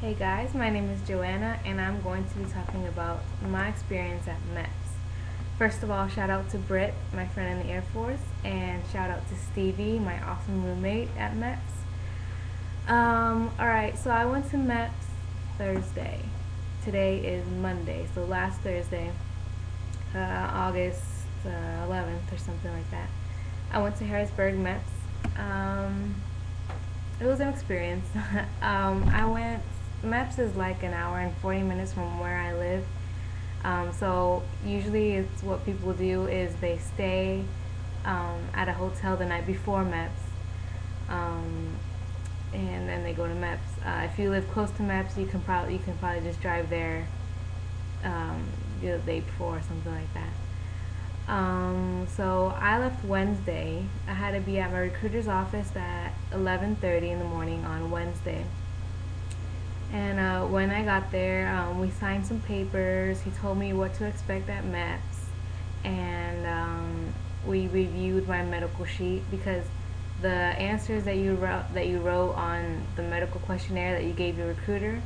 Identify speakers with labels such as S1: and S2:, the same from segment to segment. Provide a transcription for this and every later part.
S1: Hey guys, my name is Joanna and I'm going to be talking about my experience at Meps. First of all, shout out to Britt, my friend in the Air Force, and shout out to Stevie, my awesome roommate at Meps. Alright, so I went to Meps Thursday. Today is Monday, so last Thursday, August 11th or something like that. I went to Harrisburg Meps. It was an experience. I went. Meps is like an hour and 40 minutes from where I live. So usually, it's what people do is they stay at a hotel the night before Meps, um, and then they go to Meps. If you live close to Meps, you can probably just drive there the day before or something like that. So I left Wednesday. I had to be at my recruiter's office at 11:30 in the morning on Wednesday. And when I got there, we signed some papers. He told me what to expect at Meps, and we reviewed my medical sheet because the answers that you wrote on the medical questionnaire that you gave your recruiter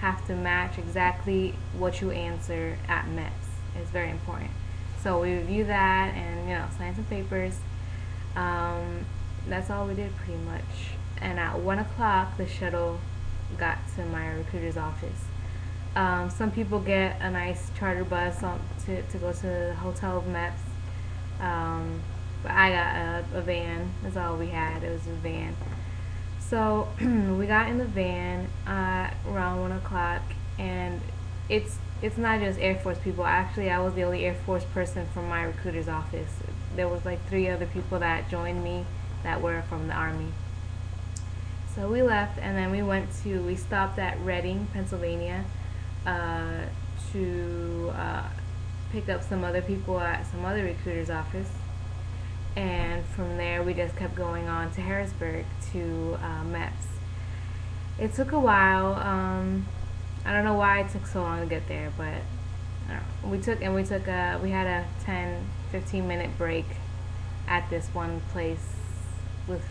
S1: have to match exactly what you answer at Meps. It's very important. So we reviewed that and signed some papers. That's all we did pretty much. And at 1 o'clock, the shuttle got to my recruiter's office. Some people get a nice charter bus to go to the hotel of Meps. But I got a van. That's all we had. It was a van. So we got in the van around 1 o'clock, and it's not just Air Force people. Actually, I was the only Air Force person from my recruiter's office. There was like three other people that joined me that were from the Army. So we left, and then we stopped at Reading, Pennsylvania, uh, to pick up some other people at some other recruiter's office. And from there, we just kept going on to Harrisburg to Meps. It took a while. I don't know why it took so long to get there, but I don't know. We had a 10-15 minute break at this one place with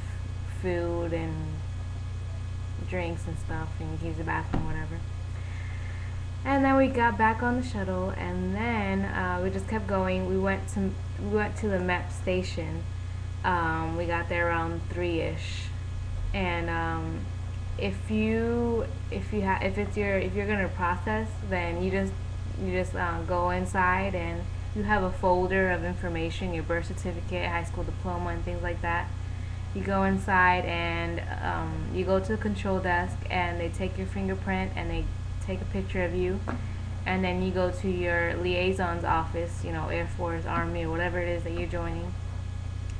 S1: food and drinks and stuff, and use the bathroom, whatever. And then we got back on the shuttle, and then we just kept going. We went to the Mep station. We got there around 3ish, and if you're gonna process, then you just go inside, and you have a folder of information, your birth certificate, high school diploma, and things like that. You go inside and you go to the control desk, and they take your fingerprint and they take a picture of you, and then you go to your liaison's office, Air Force, Army, or whatever it is that you're joining.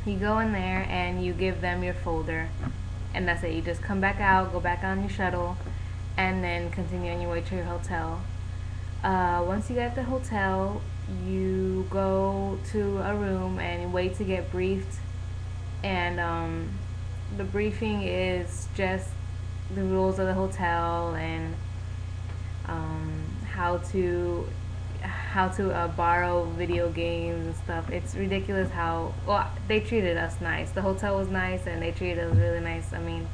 S1: You go in there and you give them your folder, and that's it. You just come back out, go back on your shuttle, and then continue on your way to your hotel. Once you get at the hotel, you go to a room and wait to get briefed, and the briefing is just the rules of the hotel and how to borrow video games and stuff. It's ridiculous how well they treated us nice. The hotel was nice, and they treated us really nice. I mean,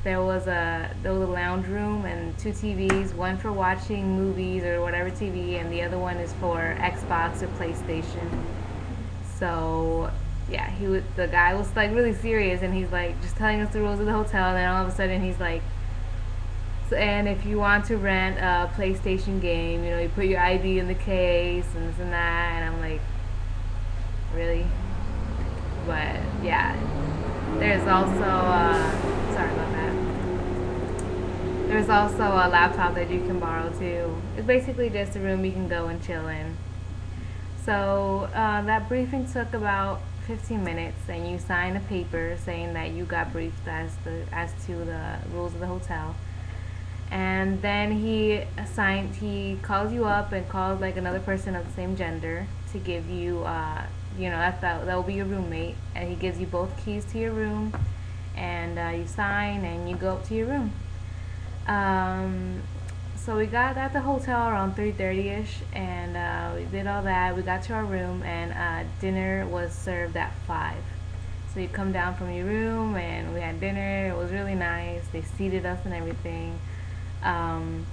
S1: there was a lounge room and two TVs, one for watching movies or whatever TV, and the other one is for Xbox or PlayStation. So yeah, the guy was like really serious, and he's like just telling us the rules of the hotel, and then all of a sudden he's like, so, and if you want to rent a PlayStation game, you put your ID in the case and this and that, and I'm like, really? But yeah, there's also sorry about that. There's also a laptop that you can borrow too. It's basically just a room you can go and chill in. So that briefing took about 15 minutes, and you sign a paper saying that you got briefed as to the rules of the hotel. And then he calls you up and calls like another person of the same gender to give you, that will be your roommate, and he gives you both keys to your room, and you sign and you go up to your room. So we got at the hotel around 3:30ish, and we did all that. We got to our room, and dinner was served at 5. So you come down from your room, and we had dinner. It was really nice. They seated us and everything. Um,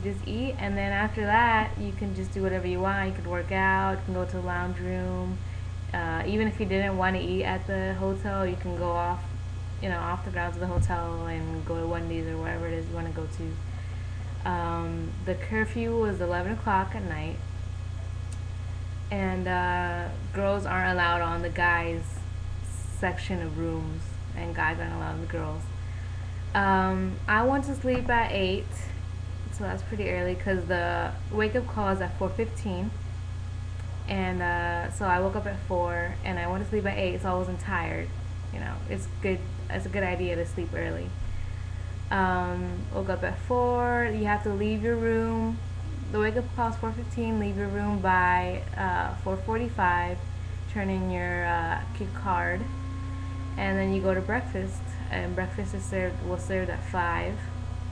S1: just eat, and then after that, you can just do whatever you want. You could work out, you can go to the lounge room. Even if you didn't want to eat at the hotel, you can go off, off the grounds of the hotel and go to Wendy's or wherever it is you want to go to. The curfew was 11 o'clock at night, and girls aren't allowed on the guys section of rooms, and guys aren't allowed with girls. I went to sleep at 8, so that's pretty early because the wake up call is at 4:15, and so I woke up at 4, and I went to sleep at 8, so I wasn't tired. It's good. It's a good idea to sleep early. Woke up at 4. You have to leave your room. The wake up call is 4:15. Leave your room by 4:45. Turn in your key card, and then you go to breakfast. And breakfast was served at 5.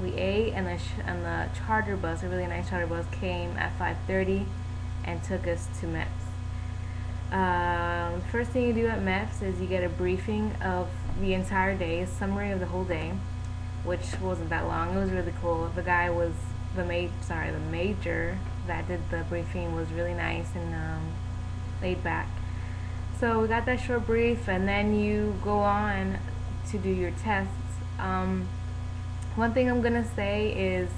S1: We ate, and the charter bus, a really nice charter bus, came at 5:30 and took us to Meps. First thing you do at Meps is you get a briefing of the entire day, a summary of the whole day, which wasn't that long. It was really cool. The guy was the major that did the briefing was really nice and laid back. So we got that short brief, and then you go on to do your tests. One thing I'm gonna say is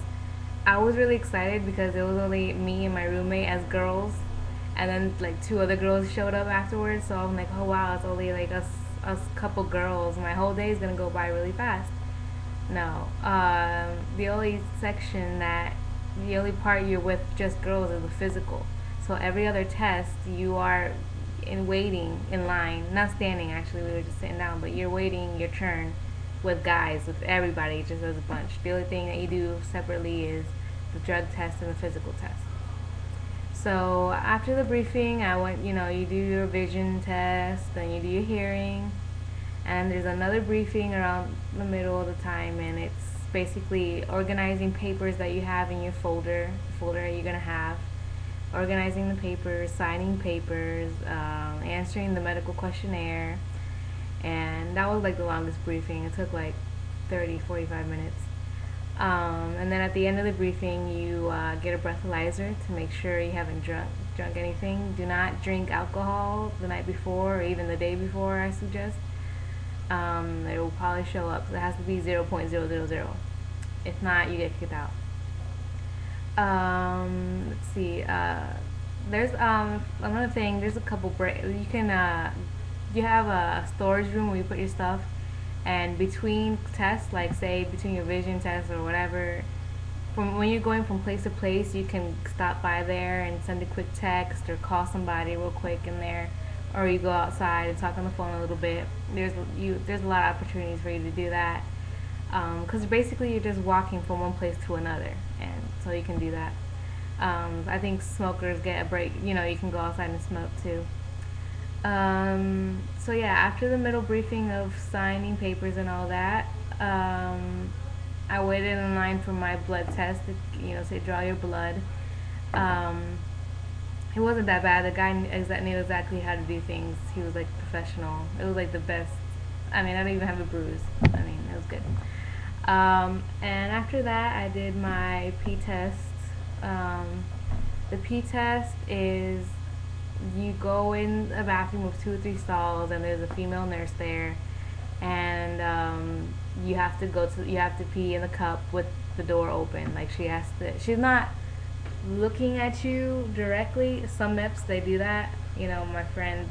S1: I was really excited because it was only me and my roommate as girls, and then like 2 other girls showed up afterwards. So I'm like, oh wow, it's only like us couple girls. My whole day is gonna go by really fast. No, the only part you're with just girls is the physical. So every other test you are waiting in line, not standing actually. We were just sitting down, but you're waiting your turn with guys, with everybody, just as a bunch. The only thing that you do separately is the drug test and the physical test. So after the briefing, I went, you do your vision test, then you do your hearing, and there's another briefing around the middle of the time, and it's basically organizing papers that you have in your folder, the folder that you're going to have, organizing the papers, signing papers, answering the medical questionnaire, and that was like the longest briefing. It took like 30-45 minutes. And then at the end of the briefing, you get a breathalyzer to make sure you haven't drunk anything. Do not drink alcohol the night before or even the day before, I suggest. It will probably show up. So it has to be 0.000. If not, you get kicked out. Let's see. There's another thing. There's a couple you can you have a storage room where you put your stuff, and between tests, like say between your vision test or whatever, from when you're going from place to place, you can stop by there and send a quick text or call somebody real quick in there, or you go outside and talk on the phone a little bit. There's a lot of opportunities for you to do that, because basically you're just walking from one place to another, and so you can do that. I think smokers get a break. You can go outside and smoke too. So yeah, after the middle briefing of signing papers and all that, I waited in line for my blood test to, say draw your blood. It wasn't that bad. The guy knew exactly how to do things. He was like professional. It was like the best. I mean, I didn't even have a bruise. I mean, it was good. And after that, I did my P test. The P test is you go in a bathroom with 2 or 3 stalls, and there's a female nurse there, and you have to pee in the cup with the door open. Like she's not looking at you directly. Some Meps they do that. My friend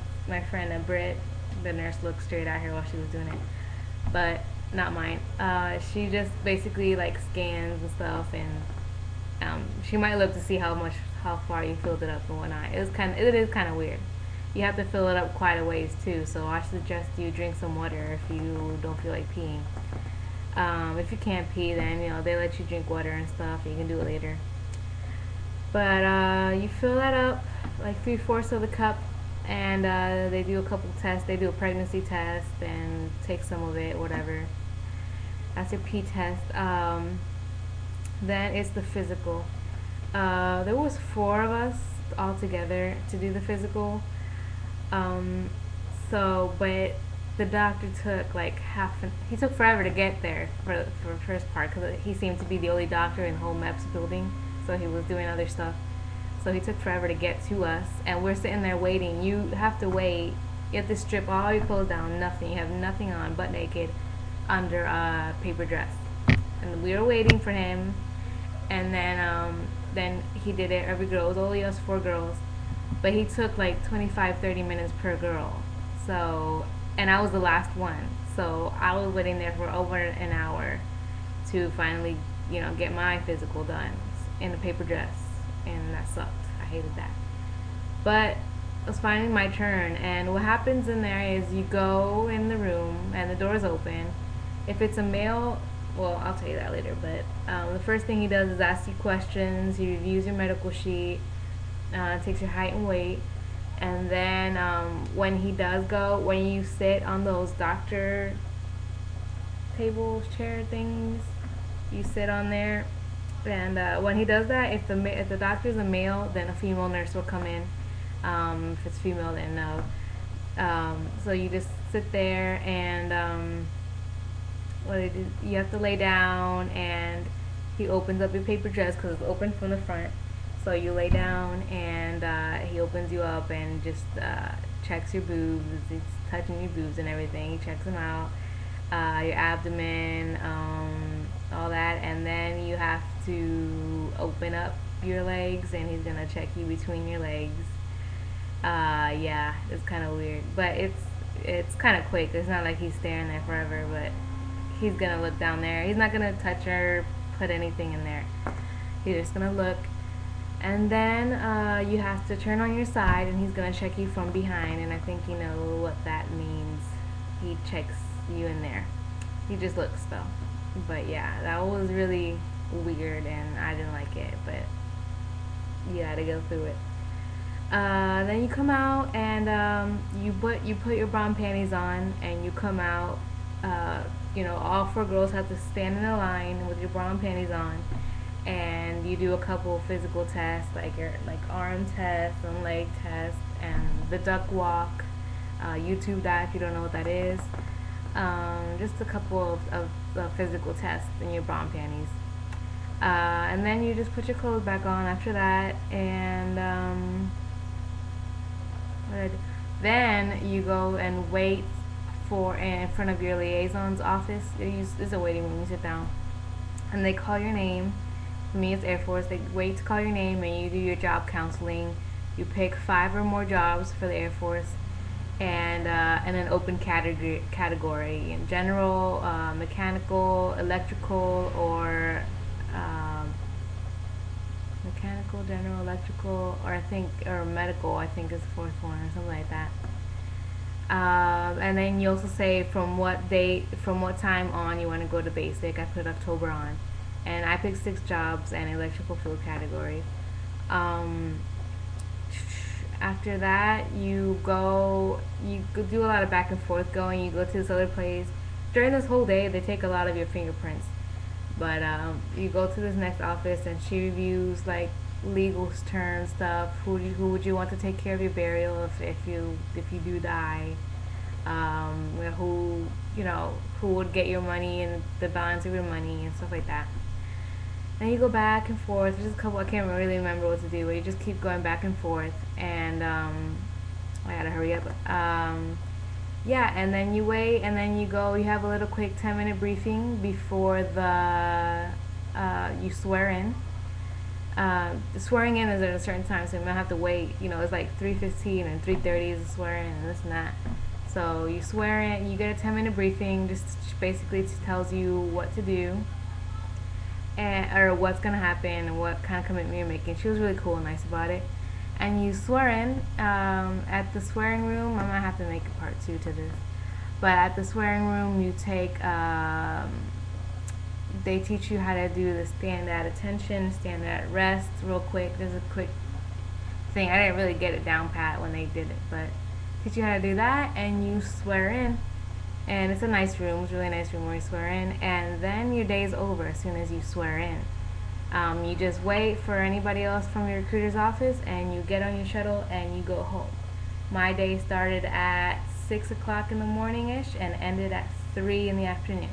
S1: Britt, the nurse, looked straight at her while she was doing it, but not mine. She just basically like scans and stuff, and she might look to see how far you filled it up and whatnot. It is kind of weird. You have to fill it up quite a ways too, so I suggest you drink some water if you don't feel like peeing. If you can't pee, then they let you drink water and stuff. You can do it later. But you fill that up like 3/4 of the cup, and they do a couple tests. They do a pregnancy test and take some of it, whatever. That's your P test. Then it's the physical. There was 4 of us all together to do the physical. But the doctor took like he took forever to get there for the first part because he seemed to be the only doctor in the whole Meps building, so he was doing other stuff. So he took forever to get to us, and we're sitting there waiting. You have to wait. You have to strip all your clothes down, nothing. You have nothing on, butt naked, under a paper dress. And we were waiting for him, and then he did it. Every girl, it was only us 4 girls, but he took like 25, 30 minutes per girl. So, and I was the last one, so I was waiting there for over an hour to finally, get my physical done in a paper dress, and that sucked. I hated that. But it was finally my turn, and what happens in there is you go in the room and the door is open. If it's a male, well, I'll tell you that later, but the first thing he does is ask you questions. He reviews your medical sheet, takes your height and weight, and then when he does go, when you sit on those doctor tables, chair things, you sit on there, and when he does that, if the doctor's a male, then a female nurse will come in. If it's female, then no. So you just sit there, and you have to lay down, and he opens up your paper dress because it's open from the front. So you lay down, and he opens you up and just checks your boobs. He's touching your boobs and everything. He checks them out, your abdomen, all that, and then you have to open up your legs, and he's gonna check you between your legs. Yeah, it's kind of weird, but it's kind of quick. It's not like he's staring there forever, but he's gonna look down there. He's not gonna touch or put anything in there. He's just gonna look, and then you have to turn on your side, and he's gonna check you from behind. And I think you know what that means. He checks you in there. He just looks though. But yeah, that was really weird, and I didn't like it. But you had to go through it. Then you come out, and you put your bra and panties on, and you come out. All 4 girls have to stand in a line with your bra and panties on, and you do a couple physical tests, like your arm test and leg test and the duck walk. YouTube that if you don't know what that is. Just a couple of physical tests in your bra and panties. And then you just put your clothes back on after that, and then you go and wait in front of your liaison's office. It's a waiting room. You sit down, and they call your name. For me, it's Air Force. They wait to call your name, and you do your job counseling. You pick 5 or more jobs for the Air Force, and an open category in general, mechanical, electrical, or mechanical, general, electrical, or medical. I think is the 4th one, or something like that. And then you also say from what time on you want to go to basic. I put October on, and I picked 6 jobs and electrical field category. After that, you do a lot of back and forth going. You go to this other place. During this whole day, they take a lot of your fingerprints. But you go to this next office, and she reviews like legal terms stuff. Who would you want to take care of your burial if you do die? Who would get your money and the balance of your money and stuff like that. And you go back and forth. There's just a couple. I can't really remember what to do. But you just keep going back and forth, and I gotta hurry up. Yeah, and then you wait, and then you go. You have a little quick 10-minute briefing before you swear in. The swearing in is at a certain time, so you might have to wait. It's like 3:15 and 3:30 is the swearing, and this and that. So you swear in. You get a 10-minute briefing. Just basically tells you what to do, or what's gonna happen, and what kind of commitment you're making. She was really cool and nice about it. And you swear in at the swearing room. I might have to make a part 2 to this, but at the swearing room, you take. They teach you how to do the stand at attention, stand at rest, real quick. There's a quick thing. I didn't really get it down pat when they did it, but teach you how to do that, and you swear in. And it's a nice room. It's a really nice room where you swear in, and then your day is over as soon as you swear in. You just wait for anybody else from your recruiter's office, and you get on your shuttle and you go home. My day started at 6 o'clock in the morning ish and ended at 3 in the afternoon.